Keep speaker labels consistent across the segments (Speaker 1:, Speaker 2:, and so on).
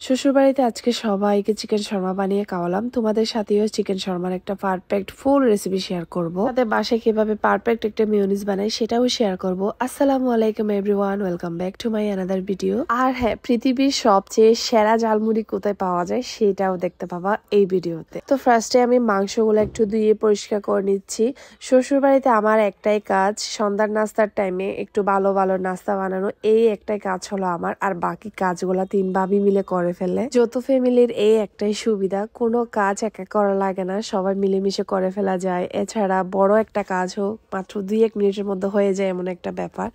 Speaker 1: শ্বশুরবাড়িতে আজকে সবাইকে চিকেন শর্মা বানিয়ে খাওয়ালাম। তোমাদের সাথেও চিকেন শর্মার একটা পারফেক্ট ফুল রেসিপি শেয়ার করব। তাদের বাসায় কিভাবে পারফেক্ট একটা মিউনিস বানাই সেটাও শেয়ার করব। আসসালামু আলাইকুম everyone, welcome back to my another video. আর হ্যাঁ, পৃথিবীর সবচেয়ে সেরা ঝালমুড়ি কোথায় পাওয়া যায় সেটাও দেখতে পাবা এই ভিডিওতে। তো ফার্স্টে আমি মাংসগুলো একটু ধুয়ে পরিষ্কার করে নিচ্ছি। শ্বশুরবাড়িতে আমার একটাই কাজ, সন্ধ্যার নাস্তার টাইমে একটু ভালো ভালো নাস্তা বানানো, এই একটাই কাজ হলো আমার। আর বাকি কাজগুলা তিন ভাবি মিলে করে ফেলে। যৌথ ফ্যামিলির এই একটাই সুবিধা, কোনো কাজ একা করা লাগে না, সবাই মিলেমিশে করে ফেলা যায়। এছাড়া বড় একটা কাজ হোক মাত্র 2-1 মিনিটের মধ্যে হয়ে যায় এমন একটা ব্যাপার।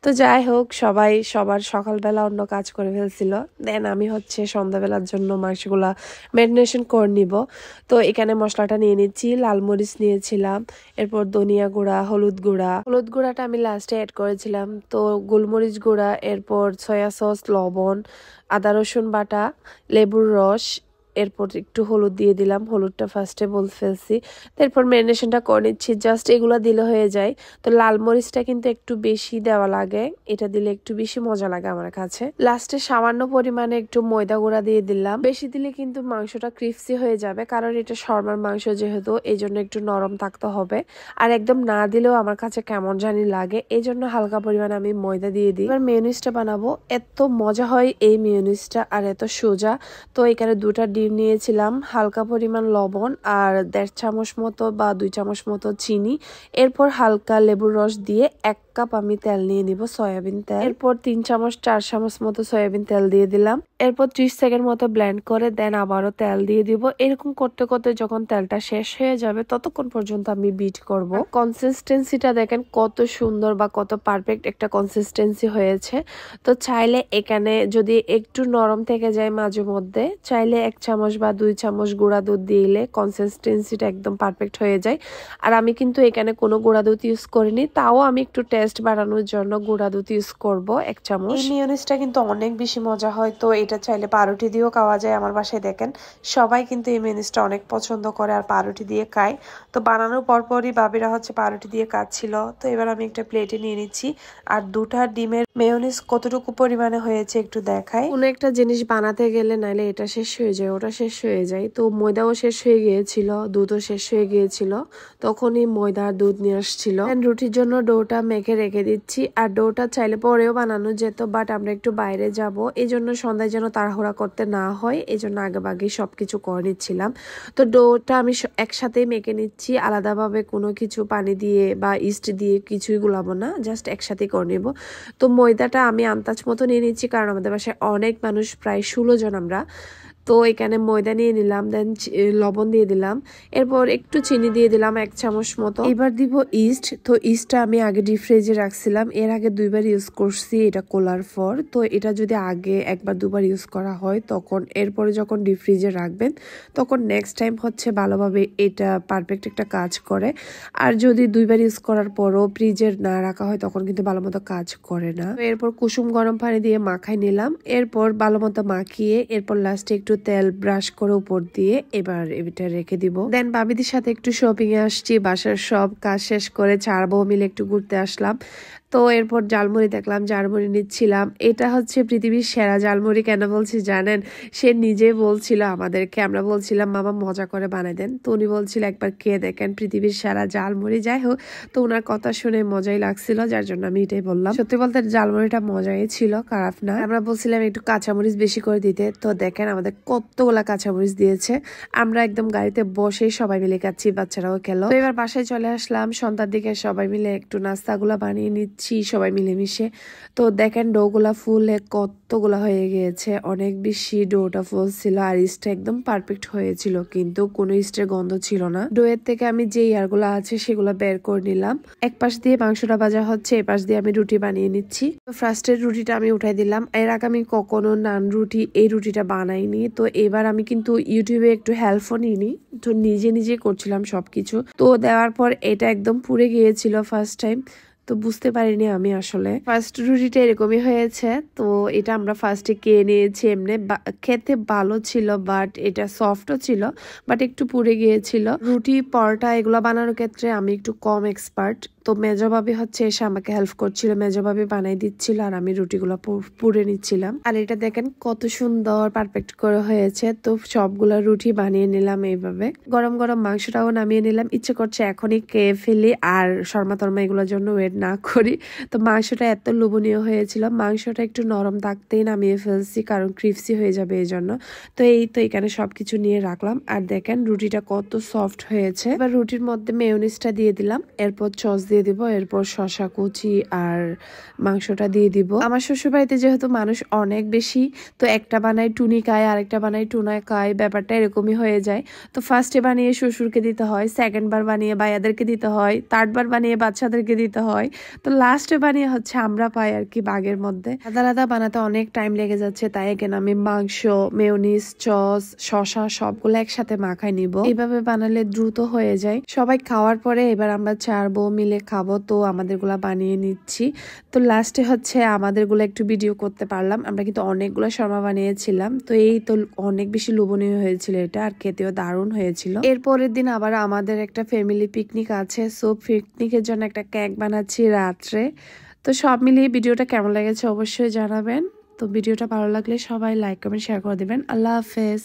Speaker 1: তো যাই হোক, সবাই সবার সকালবেলা অন্য কাজ করে ফেলছিল। দেন আমি সন্ধ্যাবেলার জন্য মাংসগুলা ম্যারিনেশন করে নিব। তো এখানে মশলাটা নিয়ে নিচ্ছি, লাল মরিচ নিয়েছিলাম, এরপর ধনিয়া গুঁড়া, হলুদ গুঁড়াটা আমি লাস্টে অ্যাড করেছিলাম। তো গোলমরিচ গুঁড়া, এরপর সয়া সস, লবণ, আদা রসুন বাটা, লেবুর রস, এরপর একটু হলুদ দিয়ে দিলাম। হলুদটা ফার্স্টে বলে ফেলছি। তারপর ম্যারিনেশনটা করে নিচ্ছি, জাস্ট এগুলো দিলে হয়ে যায়। তো লাল মরিচটা কিন্তু একটু বেশি দেওয়া লাগে, এটা দিলে একটু বেশি মজা লাগে আমার কাছে। লাস্টে সামান্য পরিমাণে একটু ময়দা গুঁড়া দিয়ে দিলাম। বেশি দিলে কিন্তু মাংসটা ক্রিস্পি হয়ে যাবে, কারণ এটা শর্মার মাংস যেহেতু, এই জন্য একটু নরম থাকতে হবে। আর একদম না দিলেও আমার কাছে কেমন জানি লাগে, এই জন্য হালকা পরিমাণে আমি ময়দা দিয়ে দিই। এবার মেয়োনিজটা বানাবো। এত মজা হয় এই মেয়োনিজটা, আর এত সোজা। তো এখানে 2টা ডিম নিয়েছিলাম, হালকা পরিমাণ লবণ, আর 1.5 চামচ মতো বা 2 চামচ মতো চিনি, এরপর হালকা লেবুর রস দিয়ে 1 কাপ আমি তেল নিয়ে নিব, সয়াবিন তেল। এরপর 3 চামচ 4 চামচ মতো সয়াবিন তেল দিয়ে দিলাম। এরপর 30 সেকেন্ড মতো ব্লেন্ড করে দেন আবারও তেল দিয়ে দিব। এরকম করতে করতে যখন তেলটা শেষ হয়ে যাবে ততক্ষণ পর্যন্ত আমি বিট করব। কনসিস্টেন্সিটা দেখেন কত সুন্দর বা কত পারফেক্ট একটা কনসিস্টেন্সি হয়েছে। তো চাইলে এখানে যদি একটু নরম থেকে যায় মাঝে মধ্যে, চাইলে 1 চামচ বা 2 চামচ গুঁড়া দুধ দিলে কনসিস্টেন্সিটা একদম পারফেক্ট হয়ে যায়। আর আমি কিন্তু এখানে কোনো গুঁড়া দুধ ইউজ করিনি, তাও আমি একটু টেস্ট বাড়ানোর জন্য গুঁড়া দুধ ইউজ করব 1 চামচ। এই মিয়োনিজটা কিন্তু অনেক বেশি মজা হয়। তো এটা চাইলে পাউরুটি দিয়েও খাওয়া যায়। আমার বাসায় দেখেন সবাই কিন্তু এই মিয়োনিজটা অনেক পছন্দ করে আর পাউরুটি দিয়ে খায়। তো বানানোর পরপরই বাবিরা পাউরুটি দিয়ে খাচ্ছিল। তো এবার আমি একটা প্লেটে নিয়ে নিচ্ছি। আর 2টা ডিমের মেয়োনিজ কতটুকু পরিমাণে হয়েছে একটু দেখাই। কোনো একটা জিনিস বানাতে গেলে নাইলে এটা শেষ হয়ে যায়, ওটা শেষ হয়ে যায়। তো ময়দাও শেষ হয়ে গিয়েছিল, দুধও শেষ হয়ে গিয়েছিল, তখনই ময়দা আর দুধ নিয়ে আসছিল। রুটির জন্য ডোটা মেখে রেখে দিচ্ছি। আর ডোটা চাইলে পরেও বানানো যেত, বাট আমরা একটু বাইরে যাব, এই জন্য সন্ধ্যায় যেন তাড়াহুড়া করতে না হয়, এই জন্য আগেভাগে সবকিছু করে নিচ্ছিলাম। তো ডোটা আমি একসাথেই মেখে নিচ্ছি, আলাদাভাবে কোনো কিছু পানি দিয়ে বা ইস্ট দিয়ে কিছুই গুলাবো না, জাস্ট একসাথেই করে নেব। তো ময়দাটা আমি আন্দাজ মতো নিয়ে নিচ্ছি, কারণ আমাদের বাসায় অনেক মানুষ, প্রায় 16 জন আমরা। তো এখানে ময়দা নিয়ে নিলাম, দেন লবণ দিয়ে দিলাম, এরপর একটু চিনি দিয়ে দিলাম 1 চামচ মতো। এবার দিব ইস্ট। তো ইস্টটা আমি আগে ডিপ ফ্রিজে রাখছিলাম, এর আগে 2বার ইউজ করছি এটা কোলার পর। তো এটা যদি আগে 1-2বার ইউজ করা হয়, তখন এরপরে যখন ডিপ ফ্রিজে রাখবেন তখন নেক্সট টাইম ভালোভাবে এটা পারফেক্ট একটা কাজ করে। আর যদি 2বার ইউজ করার পরও ফ্রিজে না রাখা হয় তখন কিন্তু ভালো মতো কাজ করে না। এরপর কুসুম গরম পানি দিয়ে মাখাই নিলাম, এরপর ভালো মতো মাখিয়ে এরপর লাস্টে একটু তেল ব্রাশ করে উপর দিয়ে এবার এটা রেখে দিব। দেন বাবিদের সাথে একটু শপিং এ আসছি, বাসার সব কাজ শেষ করে 4 বউ মিলে একটু ঘুরতে আসলাম। তো এরপর জালমুড়ি দেখলাম, জালমুড়ি নিচ্ছিলাম। এটা পৃথিবীর সেরা জালমুড়ি। কেন বলছি জানেন? সে নিজে বলছিল আমাদেরকে, আমরা বলছিলাম মামা মজা করে বানাই দেন, তো উনি বলছিল একবার খেয়ে দেখেন পৃথিবীর সেরা জালমুড়ি। যাই হোক, তো ওনার কথা শুনে মজাই লাগছিল, যার জন্য আমি এটাই বললাম। সত্যি বলতে জালমুড়িটা মজাই ছিল, খারাপ না। আমরা বলছিলাম একটু কাঁচামরিচ বেশি করে দিতে, তো দেখেন আমাদের কতগুলা কাঁচামরিচ দিয়েছে। আমরা একদম গাড়িতে বসে সবাই মিলে খাচ্ছি, বাচ্চারাও খেলো। তো এবার বাসায় চলে আসলাম, সন্ধ্যার দিকে সবাই মিলে একটু নাস্তাগুলা বানিয়ে নিচ্ছি সবাই মিলেমিশে। তো দেখেন ডোগুলা ফুলে কতগুলা হয়ে গিয়েছে, অনেক বেশি ডোটা ফুল ছিল। আর ইস্টটা একদম পারফেক্ট হয়েছিল, কিন্তু কোনো ইস্টের গন্ধ ছিল না। ডোয়ের থেকে আমি যে ইয়ারগুলা আছে সেগুলো বের করে নিলাম। এক পাশ দিয়ে মাংসটা ভাজা হচ্ছে, এ পাশ দিয়ে আমি রুটি বানিয়ে নিচ্ছি। তো ফার্স্টের রুটিটা আমি উঠাই দিলাম। এর আগে আমি কখনো নান রুটি এই রুটিটা বানাইনি। তো এবার আমি কিন্তু ইউটিউবে একটু হেল্পও নিইনি, তো নিজে নিজে করছিলাম সবকিছু। তো দেওয়ার পর এটা একদম পুড়ে গিয়েছিল ফার্স্ট টাইম। তো বুঝতে পারিনি আমি, আসলে ফার্স্ট রুটিটা এরকমই হয়েছে। তো এটা আমরা ফার্স্টে খেয়ে নিয়েছি, এমনি খেতে ভালো ছিল, বাট এটা সফটও ছিল, বাট একটু পুড়ে গিয়েছিল। রুটি পরোটা এগুলো বানানোর ক্ষেত্রে আমি একটু কম এক্সপার্ট, তো মেজো ভাবি হচ্ছে এসে আমাকে হেল্প করছিল, মেজো ভাবি বানাই দিচ্ছিল আর আমি রুটিগুলো পুড়ে নিচ্ছিলাম। আর এটা দেখেন কত সুন্দর পারফেক্ট করে হয়েছে। তো সবগুলো রুটি বানিয়ে নিলাম এইভাবে। গরম গরম মাংসটাও নামিয়ে নিলাম। ইচ্ছে করছে এখনই খেয়ে ফেলি আর শর্মা তর্মা এগুলোর জন্য ওয়েট না করি। তো মাংসটা এত লোভনীয় হয়েছিল, মাংসটা একটু নরম থাকতেই নামিয়ে ফেলছি কারণ ক্রিপসি হয়ে যাবে এই জন্য। তো এই তো এখানে সবকিছু নিয়ে রাখলাম আর দেখেন রুটিটা কত সফট হয়েছে। এবার রুটির মধ্যে মেয়োনিজটা দিয়ে দিলাম, এরপর সস দিয়ে দিব, এরপর শসা কুচি আর মাংসটা দিয়ে দিব। আমার শ্বশুর বাড়িতে যেহেতু মানুষ অনেক বেশি, তো একটা বানায় টুনি খায় আরেকটা বানায় টুনা খায়, ব্যাপারটা এরকমই হয়ে যায়। তো ফার্স্টে বানিয়ে শ্বশুরকে দিতে হয়, সেকেন্ড বার বানিয়ে ভাইয়াদেরকে দিতে হয়, থার্ড বার বানিয়ে বাচ্চাদেরকে দিতে হয়, তো লাস্টে বানিয়ে হচ্ছে আমরা পাই আর কি বাগের মধ্যে। আলাদা আলাদা বানাতে অনেক টাইম লেগে যাচ্ছে, তাই এখানে আমি মাংস, মেয়োনিজ, সস, শসা সবগুলো একসাথে মাখাই নিব। এইভাবে বানালে দ্রুত হয়ে যায়। সবাই খাওয়ার পরে এবার আমরা চারবো মিলে খাবো, তো আমাদেরগুলা বানিয়ে নিচ্ছি। তো লাস্টে হচ্ছে আমাদেরগুলো একটু ভিডিও করতে পারলাম। আমরা কিন্তু অনেকগুলো শর্মা বানিয়েছিলাম, তো এই তো অনেক বেশি লোভনীয় হয়েছিল এটা, আর খেতেও দারুণ হয়েছিল। এর পরের দিন আবার আমাদের একটা ফ্যামিলি পিকনিক আছে, সো পিকনিকের জন্য একটা কেক বানাচ্ছি রাত্রে। তো সব মিলিয়ে ভিডিওটা কেমন লেগেছে অবশ্যই জানাবেন। তো ভিডিওটা ভালো লাগলে সবাই লাইক কমেন্ট শেয়ার করে দিবেন। আল্লাহ হাফেজ।